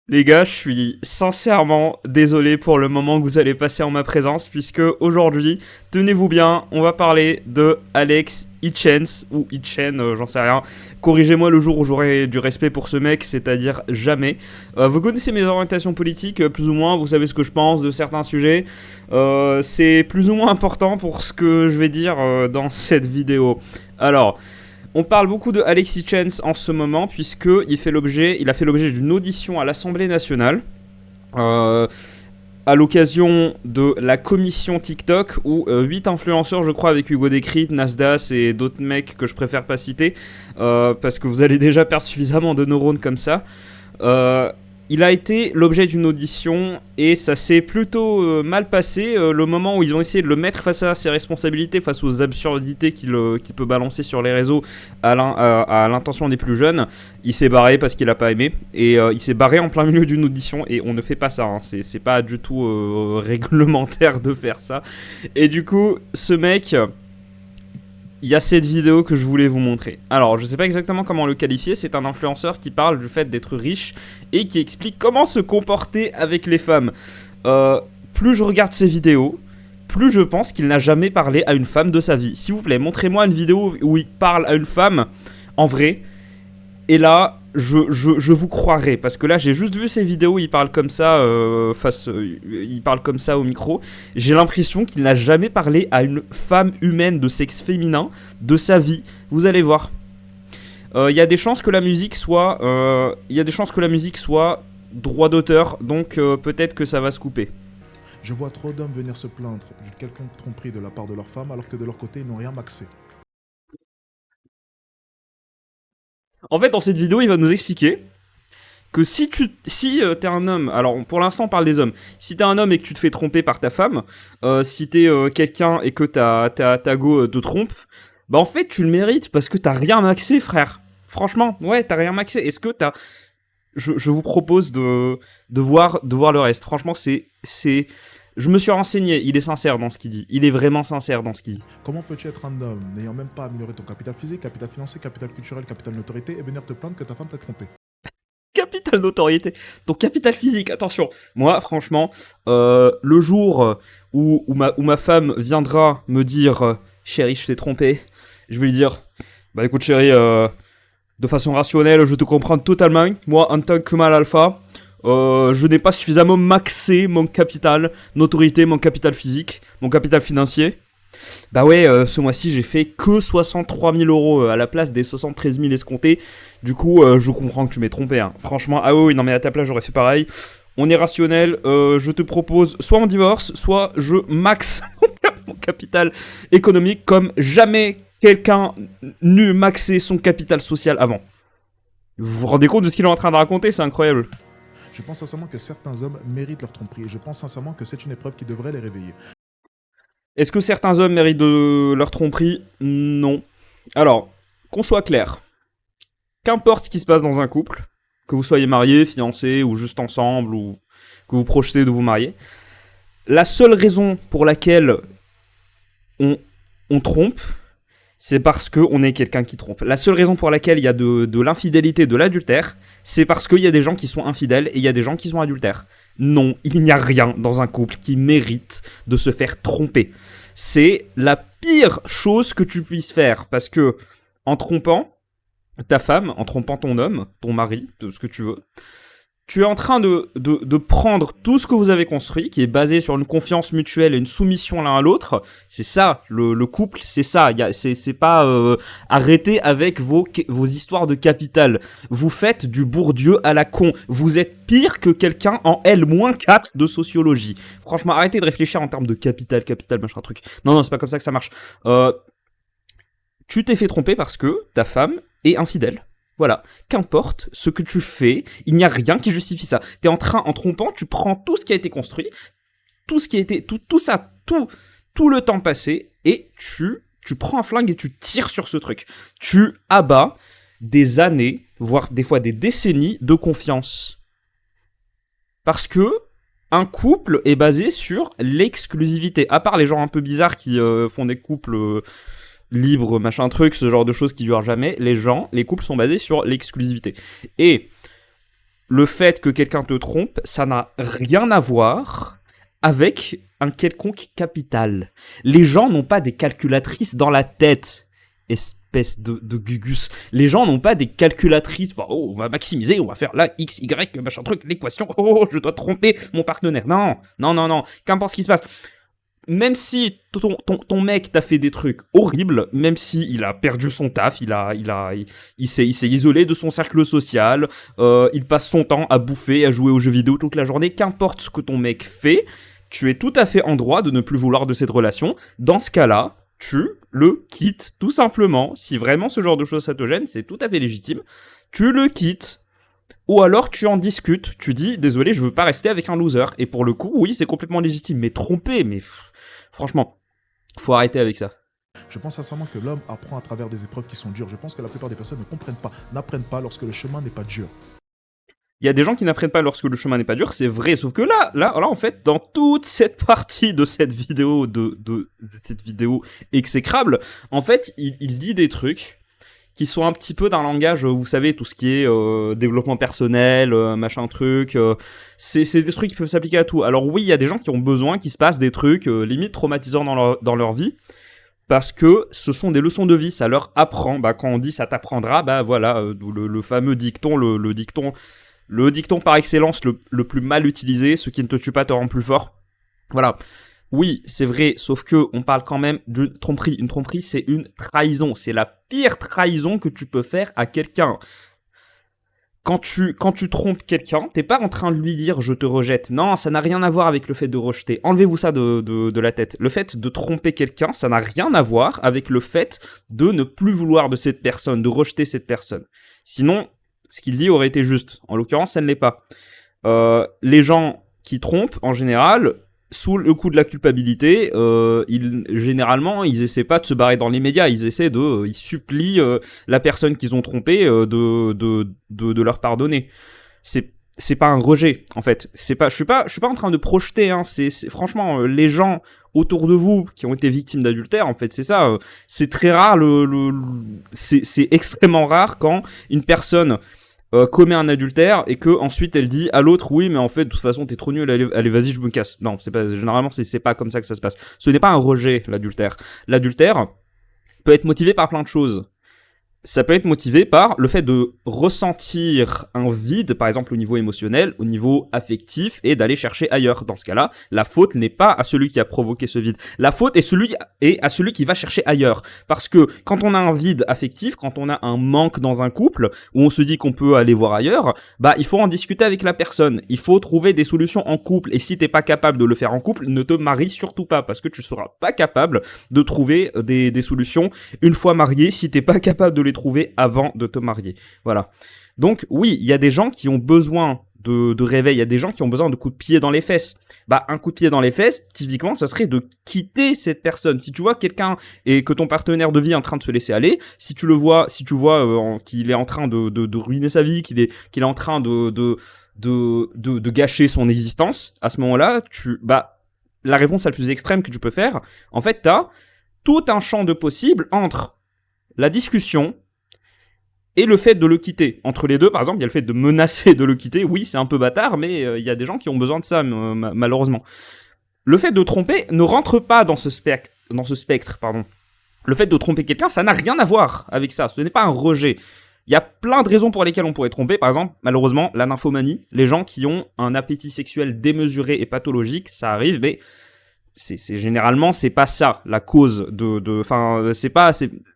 Les gars, je suis sincèrement désolé pour le moment que vous allez passer en ma présence, puisque aujourd'hui, tenez-vous bien, on va parler de Alex Hitchens, ou Hitchen, j'en sais rien. Corrigez-moi le jour où j'aurai du respect pour ce mec, c'est-à-dire jamais. Vous connaissez mes orientations politiques, plus ou moins, vous savez ce que je pense de certains sujets. C'est plus ou moins important pour ce que je vais dire dans cette vidéo. Alors, on parle beaucoup de Alexis Chance en ce moment, puisqu'il il a fait l'objet d'une audition à l'Assemblée nationale, euh, à l'occasion de la commission TikTok, où 8 influenceurs, je crois, avec Hugo Décrypte, Nasdaq et d'autres mecs que je préfère pas citer, parce que vous allez déjà perdre suffisamment de neurones comme ça, euh, il a été l'objet d'une audition et ça s'est plutôt mal passé. Le moment où ils ont essayé de le mettre face à ses responsabilités, face aux absurdités qu'il peut balancer sur les réseaux à l'intention des plus jeunes, il s'est barré parce qu'il a pas aimé. Et il s'est barré en plein milieu d'une audition et on ne fait pas ça. Hein. C'est pas du tout réglementaire de faire ça. Et du coup, ce mec, il y a cette vidéo que je voulais vous montrer. Alors, je sais pas exactement comment le qualifier, c'est un influenceur qui parle du fait d'être riche et qui explique comment se comporter avec les femmes. Plus je regarde ces vidéos, plus je pense qu'il n'a jamais parlé à une femme de sa vie. S'il vous plaît, montrez-moi une vidéo où il parle à une femme en vrai. Et là, je vous croirai. Parce que là, j'ai juste vu ces vidéos où il parle comme ça, il parle comme ça au micro. J'ai l'impression qu'il n'a jamais parlé à une femme humaine de sexe féminin de sa vie. Vous allez voir. Il y a des chances que la musique soit, droit d'auteur, donc peut-être que ça va se couper. Je vois trop d'hommes venir se plaindre d'une quelconque tromperie de la part de leur femme alors que de leur côté ils n'ont rien maxé. En fait, dans cette vidéo, il va nous expliquer que si t'es un homme, alors pour l'instant on parle des hommes, si t'es un homme et que tu te fais tromper par ta femme, si t'es quelqu'un et que ta go te trompe, bah en fait tu le mérites parce que t'as rien maxé, frère. Franchement, ouais, t'as rien maxé. Est-ce que t'as... Je vous propose de voir le reste. Franchement, c'est... Je me suis renseigné, il est sincère dans ce qu'il dit. Il est vraiment sincère dans ce qu'il dit. Comment peux-tu être un homme n'ayant même pas amélioré ton capital physique, capital financier, capital culturel, capital notoriété et venir te plaindre que ta femme t'a trompé? Capital notoriété. Donc capital physique, attention. Moi, franchement, le jour où ma femme viendra me dire chérie, je t'ai trompé, je vais lui dire bah écoute chérie, de façon rationnelle, je te comprends totalement. Moi, en tant que mâle alpha, je n'ai pas suffisamment maxé mon capital notoriété, mon capital physique, mon capital financier. Bah ouais, ce mois-ci, j'ai fait que 63 000 euros à la place des 73 000 escomptés. Du coup, je comprends que tu m'aies trompé. Hein. Franchement, ah oui, non mais à ta place, j'aurais fait pareil. On est rationnel, je te propose soit on divorce, soit je max mon capital économique comme jamais quelqu'un n'eut maxé son capital social avant. Vous vous rendez compte de ce qu'il est en train de raconter? C'est incroyable. Je pense sincèrement que certains hommes méritent leur tromperie et je pense sincèrement que c'est une épreuve qui devrait les réveiller. Est-ce que certains hommes méritent de leur tromperie? Non. Alors, qu'on soit clair, qu'importe ce qui se passe dans un couple, que vous soyez marié, fiancé ou juste ensemble ou que vous projetez de vous marier, la seule raison pour laquelle on trompe, c'est parce qu'on est quelqu'un qui trompe. La seule raison pour laquelle il y a de l'infidélité, de l'adultère, c'est parce qu'il y a des gens qui sont infidèles et il y a des gens qui sont adultères. Non, il n'y a rien dans un couple qui mérite de se faire tromper. C'est la pire chose que tu puisses faire parce que en trompant ta femme, en trompant ton homme, ton mari, ce que tu veux, tu es en train de prendre tout ce que vous avez construit, qui est basé sur une confiance mutuelle et une soumission l'un à l'autre. C'est ça, le couple, c'est ça. C'est pas arrêter avec vos histoires de capital. Vous faites du Bourdieu à la con. Vous êtes pire que quelqu'un en L-4 de sociologie. Franchement, arrêtez de réfléchir en termes de capital, machin truc. Non, c'est pas comme ça que ça marche. Tu t'es fait tromper parce que ta femme est infidèle. Voilà, qu'importe ce que tu fais, il n'y a rien qui justifie ça. T'es en train, en trompant, tu prends tout ce qui a été construit, tout ce qui a été, tout ça, tout le temps passé, et tu prends un flingue et tu tires sur ce truc. Tu abats des années, voire des fois des décennies de confiance. Parce que un couple est basé sur l'exclusivité. À part les gens un peu bizarres qui font des couples... libre, machin truc, ce genre de choses qui durent jamais, les couples sont basés sur l'exclusivité. Et le fait que quelqu'un te trompe, ça n'a rien à voir avec un quelconque capital. Les gens n'ont pas des calculatrices dans la tête, espèce de gugus. Les gens n'ont pas des calculatrices. Oh, on va maximiser, on va faire là, x, y, machin truc, l'équation. Oh, je dois tromper mon partenaire. Non, non, non, non. Qu'importe ce qui se passe. Même si ton mec t'a fait des trucs horribles, même si il a perdu son taf, il s'est isolé de son cercle social, il passe son temps à bouffer, à jouer aux jeux vidéo toute la journée, qu'importe ce que ton mec fait, tu es tout à fait en droit de ne plus vouloir de cette relation. Dans ce cas-là, tu le quittes, tout simplement. Si vraiment ce genre de choses ça te gêne, c'est tout à fait légitime. Tu le quittes. Ou alors tu en discutes, tu dis désolé, je veux pas rester avec un loser. Et pour le coup, oui, c'est complètement légitime. Mais tromper, franchement, faut arrêter avec ça. Je pense sincèrement que l'homme apprend à travers des épreuves qui sont dures. Je pense que la plupart des personnes ne comprennent pas, n'apprennent pas lorsque le chemin n'est pas dur. Il y a des gens qui n'apprennent pas lorsque le chemin n'est pas dur, c'est vrai. Sauf que là, en fait, dans toute cette partie de cette vidéo, de cette vidéo exécrable, en fait, il dit des trucs qui sont un petit peu d'un langage, vous savez, tout ce qui est développement personnel, machin truc, c'est des trucs qui peuvent s'appliquer à tout. Alors oui, il y a des gens qui ont besoin qu'il se passe des trucs limite traumatisants dans leur vie, parce que ce sont des leçons de vie, ça leur apprend. Bah quand on dit ça t'apprendra, bah voilà, le fameux dicton, le dicton par excellence le plus mal utilisé, ce qui ne te tue pas te rend plus fort. Voilà. Oui, c'est vrai, sauf que on parle quand même d'une tromperie. Une tromperie, c'est une trahison. C'est la pire trahison que tu peux faire à quelqu'un. Quand tu trompes quelqu'un, t'es pas en train de lui dire « je te rejette ». Non, ça n'a rien à voir avec le fait de rejeter. Enlevez-vous ça de la tête. Le fait de tromper quelqu'un, ça n'a rien à voir avec le fait de ne plus vouloir de cette personne, de rejeter cette personne. Sinon, ce qu'il dit aurait été juste. En l'occurrence, ça ne l'est pas. Les gens qui trompent, en général, sous le coup de la culpabilité, généralement, ils essaient pas de se barrer dans les médias. Ils supplient la personne qu'ils ont trompée de leur pardonner. C'est pas un rejet, en fait. Je suis pas en train de projeter. Hein. Franchement, les gens autour de vous qui ont été victimes d'adultère, en fait, c'est ça. C'est très rare. C'est extrêmement rare quand une personne commet un adultère et que ensuite elle dit à l'autre oui mais en fait de toute façon t'es trop nul, allez vas-y je me casse. Non, c'est pas, généralement c'est pas comme ça que ça se passe. Ce n'est pas un rejet, l'adultère. L'adultère peut être motivé par plein de choses. Ça peut être motivé par le fait de ressentir un vide, par exemple au niveau émotionnel, au niveau affectif, et d'aller chercher ailleurs. Dans ce cas-là, la faute n'est pas à celui qui a provoqué ce vide. La faute est à celui qui va chercher ailleurs. Parce que quand on a un vide affectif, quand on a un manque dans un couple, où on se dit qu'on peut aller voir ailleurs, bah il faut en discuter avec la personne. Il faut trouver des solutions en couple. Et si t'es pas capable de le faire en couple, ne te marie surtout pas, parce que tu seras pas capable de trouver des solutions une fois marié si t'es pas capable de les trouver avant de te marier. Voilà. Donc oui, il y a des gens qui ont besoin de réveil, il y a des gens qui ont besoin de coups de pied dans les fesses. Bah un coup de pied dans les fesses, typiquement, ça serait de quitter cette personne. Si tu vois quelqu'un et que ton partenaire de vie est en train de se laisser aller, si tu vois qu'il est en train de ruiner sa vie, qu'il est en train de gâcher son existence, à ce moment-là, la réponse la plus extrême que tu peux faire, en fait, t'as tout un champ de possibles entre la discussion et le fait de le quitter. Entre les deux, par exemple, il y a le fait de menacer de le quitter. Oui, c'est un peu bâtard, mais il y a des gens qui ont besoin de ça, malheureusement. Le fait de tromper ne rentre pas dans ce spectre, pardon. Le fait de tromper quelqu'un, ça n'a rien à voir avec ça. Ce n'est pas un rejet. Il y a plein de raisons pour lesquelles on pourrait tromper. Par exemple, malheureusement, la nymphomanie. Les gens qui ont un appétit sexuel démesuré et pathologique, ça arrive, mais généralement, c'est pas ça la cause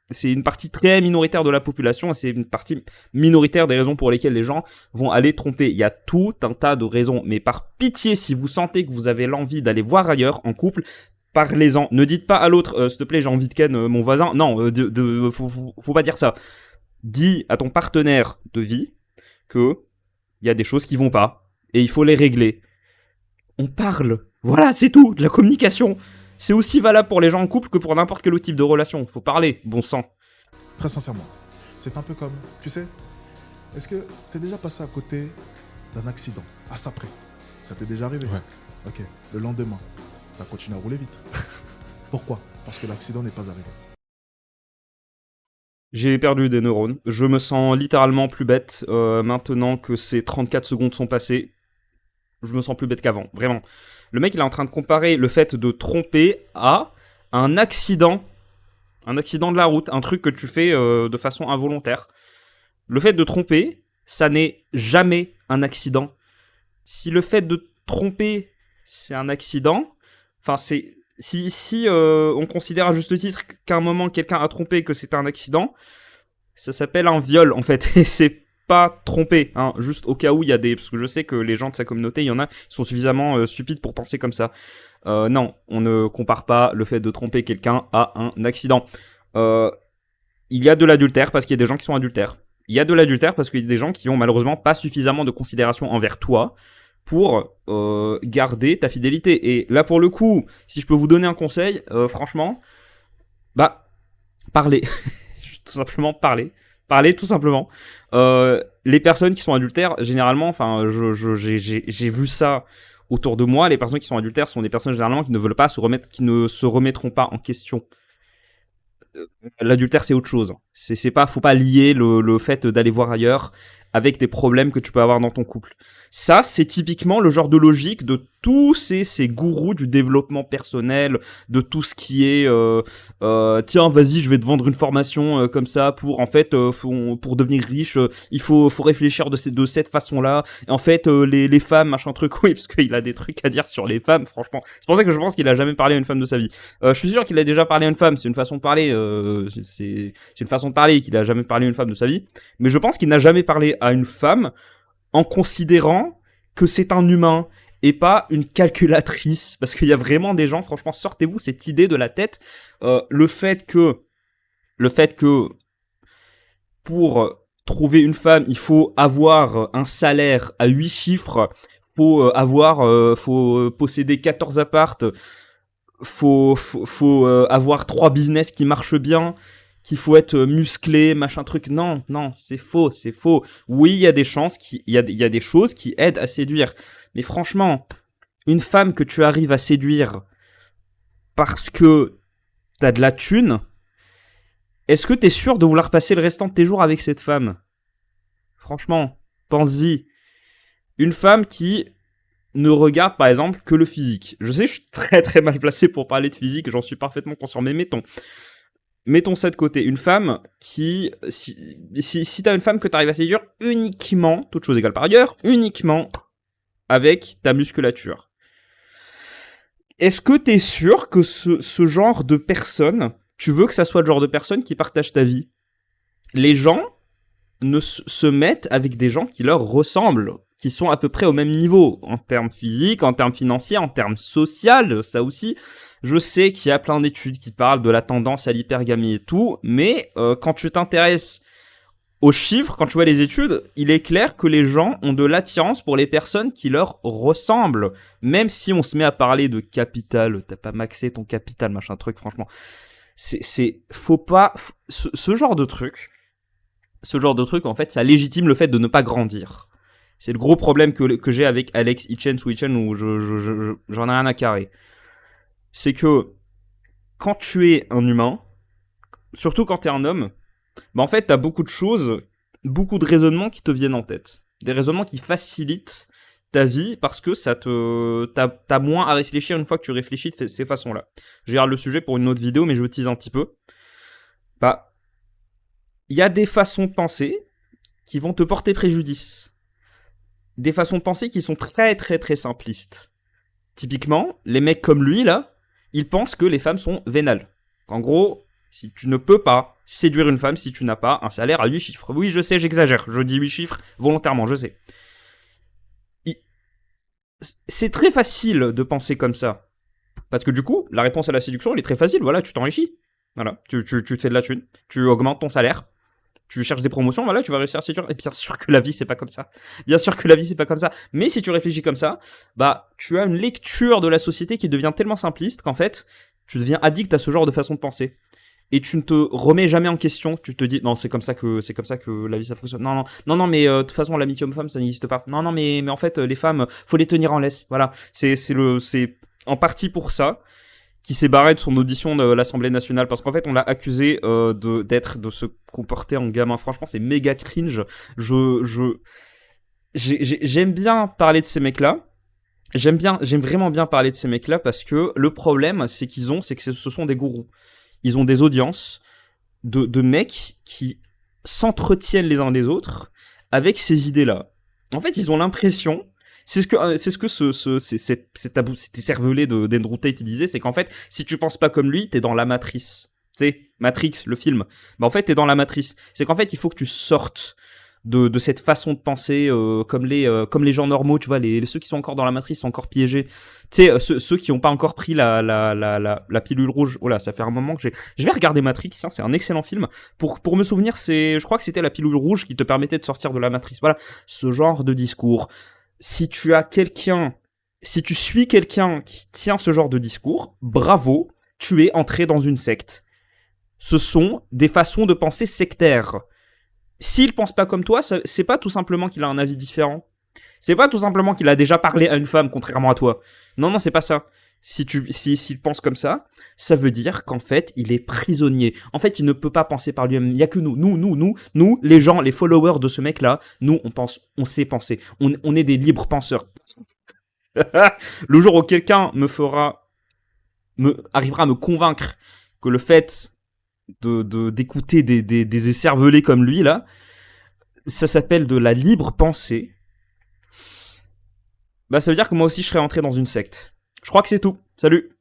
c'est une partie très minoritaire de la population et c'est une partie minoritaire des raisons pour lesquelles les gens vont aller tromper. Il y a tout un tas de raisons, mais par pitié, si vous sentez que vous avez l'envie d'aller voir ailleurs en couple, parlez-en. Ne dites pas à l'autre, s'il te plaît, j'ai envie de ken mon voisin. Non, faut pas dire ça. Dis à ton partenaire de vie que il y a des choses qui vont pas et il faut les régler. On parle. Voilà, c'est tout. De la communication. C'est aussi valable pour les gens en couple que pour n'importe quel autre type de relation. Faut parler, bon sang. Très sincèrement, c'est un peu comme, tu sais, est-ce que t'es déjà passé à côté d'un accident, à ça près? Ça t'est déjà arrivé? Ouais. Ok, le lendemain, t'as continué à rouler vite. Pourquoi? Parce que l'accident n'est pas arrivé. J'ai perdu des neurones. Je me sens littéralement plus bête maintenant que ces 34 secondes sont passées. Je me sens plus bête qu'avant, vraiment. Le mec, il est en train de comparer le fait de tromper à un accident. Un accident de la route, un truc que tu fais de façon involontaire. Le fait de tromper, ça n'est jamais un accident. Si le fait de tromper, c'est un accident, enfin, c'est. Si on considère à juste titre qu'à un moment quelqu'un a trompé, que c'est un accident, ça s'appelle un viol en fait. Et c'est pas trompé, hein, juste au cas où il y a des. Parce que je sais que les gens de sa communauté, il y en a qui sont suffisamment stupides pour penser comme ça. Non, on ne compare pas le fait de tromper quelqu'un à un accident. Euh, il y a de l'adultère parce qu'il y a des gens qui sont adultères. Il y a de l'adultère parce qu'il y a des gens qui ont malheureusement pas suffisamment de considération envers toi pour garder ta fidélité. Et là, pour le coup, si je peux vous donner un conseil, franchement, bah, parlez. Tout simplement, parlez. Parlez, tout simplement. Les personnes qui sont adultères, généralement, enfin, j'ai vu ça autour de moi, les personnes qui sont adultères sont des personnes généralement qui ne veulent pas se remettre, qui ne se remettront pas en question. L'adultère, c'est autre chose. C'est pas, faut pas lier le fait d'aller voir ailleurs avec des problèmes que tu peux avoir dans ton couple. Ça, c'est typiquement le genre de logique de tous ces gourous du développement personnel, de tout ce qui est tiens, vas-y, je vais te vendre une formation comme ça pour en fait pour devenir riche, il faut réfléchir de cette façon-là. Et en fait, les femmes, machin truc, oui, parce qu'il a des trucs à dire sur les femmes, franchement. C'est pour ça que je pense qu'il a jamais parlé à une femme de sa vie. Je suis sûr qu'il a déjà parlé à une femme, c'est une façon de parler, c'est une façon de parler, qu'il a jamais parlé à une femme de sa vie. Mais je pense qu'il n'a jamais parlé à une femme en considérant que c'est un humain et pas une calculatrice. Parce qu'il y a vraiment des gens, franchement, sortez-vous cette idée de la tête. Le fait que pour trouver une femme, il faut avoir un salaire à 8 chiffres, faut posséder 14 appartes, faut avoir 3 business qui marchent bien, qu'il faut être musclé, machin truc. Non, non, c'est faux, c'est faux. Oui, il y a des chances, il y a des choses qui aident à séduire. Mais franchement, une femme que tu arrives à séduire parce que t'as de la thune, est-ce que t'es sûr de vouloir passer le restant de tes jours avec cette femme? Franchement, pense-y. Une femme qui ne regarde par exemple que le physique. Je sais que je suis très très mal placé pour parler de physique, j'en suis parfaitement conscient, mais mettons ça de côté. Une femme qui, si t'as une femme que t'arrives à séduire uniquement, toute chose égale par ailleurs, uniquement avec ta musculature. Est-ce que t'es sûr que ce genre de personne, tu veux que ça soit le genre de personne qui partage ta vie? Les gens ne se mettent avec des gens qui leur ressemblent, qui sont à peu près au même niveau, en termes physiques, en termes financiers, en termes social, ça aussi. Je sais qu'il y a plein d'études qui parlent de la tendance à l'hypergamie et tout, mais quand tu t'intéresses aux chiffres, quand tu vois les études, il est clair que les gens ont de l'attirance pour les personnes qui leur ressemblent. Même si on se met à parler de capital, t'as pas maxé ton capital, machin truc, franchement. Faut pas, ce genre de truc, en fait, ça légitime le fait de ne pas grandir. C'est le gros problème que j'ai avec Alex Hitchens ou Hitchens où j'en ai rien à carrer. C'est que quand tu es un humain, surtout quand t'es un homme, bah en fait t'as beaucoup de choses, beaucoup de raisonnements qui te viennent en tête. Des raisonnements qui facilitent ta vie parce que t'as moins à réfléchir une fois que tu réfléchis de ces façons-là. Je garde le sujet pour une autre vidéo, mais je tease un petit peu. Bah, il y a des façons de penser qui vont te porter préjudice. Des façons de penser qui sont très très très simplistes. Typiquement, les mecs comme lui là, ils pensent que les femmes sont vénales. En gros, si tu ne peux pas séduire une femme si tu n'as pas un salaire à 8 chiffres. Oui, je sais, j'exagère, je dis 8 chiffres volontairement, je sais. C'est très facile de penser comme ça. Parce que du coup, la réponse à la séduction, elle est très facile, voilà, tu t'enrichis. Voilà, tu te fais de la thune, tu augmentes ton salaire, tu cherches des promotions, voilà, tu vas réussir à séduire. Et bien sûr que la vie, c'est pas comme ça. Bien sûr que la vie, c'est pas comme ça. Mais si tu réfléchis comme ça, bah, tu as une lecture de la société qui devient tellement simpliste qu'en fait, tu deviens addict à ce genre de façon de penser. Et tu ne te remets jamais en question. Tu te dis, non, c'est comme ça que la vie, ça fonctionne. Non, mais de toute façon, l'amitié homme-femme, ça n'existe pas. Non, mais en fait, les femmes, faut les tenir en laisse. Voilà. C'est en partie pour ça qui s'est barré de son audition de l'Assemblée nationale parce qu'en fait on l'a accusé de se comporter en gamin. Franchement, c'est méga cringe. J'aime bien parler de ces mecs-là. J'aime vraiment bien parler de ces mecs-là parce que le problème, c'est que ce sont des gourous. Ils ont des audiences de mecs qui s'entretiennent les uns des autres avec ces idées-là. En fait, ils ont l'impression, c'est ce que cet cervelé d'Andrew Tate disait, c'est qu'en fait, si tu penses pas comme lui, t'es dans la matrice. Tu sais, Matrix, le film. Bah en fait, t'es dans la matrice. C'est qu'en fait, il faut que tu sortes de cette façon de penser comme les gens normaux, tu vois, ceux qui sont encore dans la matrice sont encore piégés. Tu sais, ceux qui n'ont pas encore pris la pilule rouge. Oh là, ça fait un moment que je vais regarder Matrix, hein, c'est un excellent film. Pour me souvenir, je crois que c'était la pilule rouge qui te permettait de sortir de la matrice. Voilà, ce genre de discours. Si tu suis quelqu'un qui tient ce genre de discours, bravo, tu es entré dans une secte. Ce sont des façons de penser sectaires. S'il pense pas comme toi, c'est pas tout simplement qu'il a un avis différent. C'est pas tout simplement qu'il a déjà parlé à une femme, contrairement à toi. Non, c'est pas ça. S'il pense comme ça veut dire qu'en fait, il est prisonnier. En fait, il ne peut pas penser par lui-même. Il y a que nous, les gens, les followers de ce mec-là, nous, on sait penser. On est des libres penseurs. Le jour où quelqu'un arrivera à me convaincre que le fait d'écouter des écervelés comme lui, là, ça s'appelle de la libre pensée, bah ça veut dire que moi aussi je serais entré dans une secte. Je crois que c'est tout. Salut.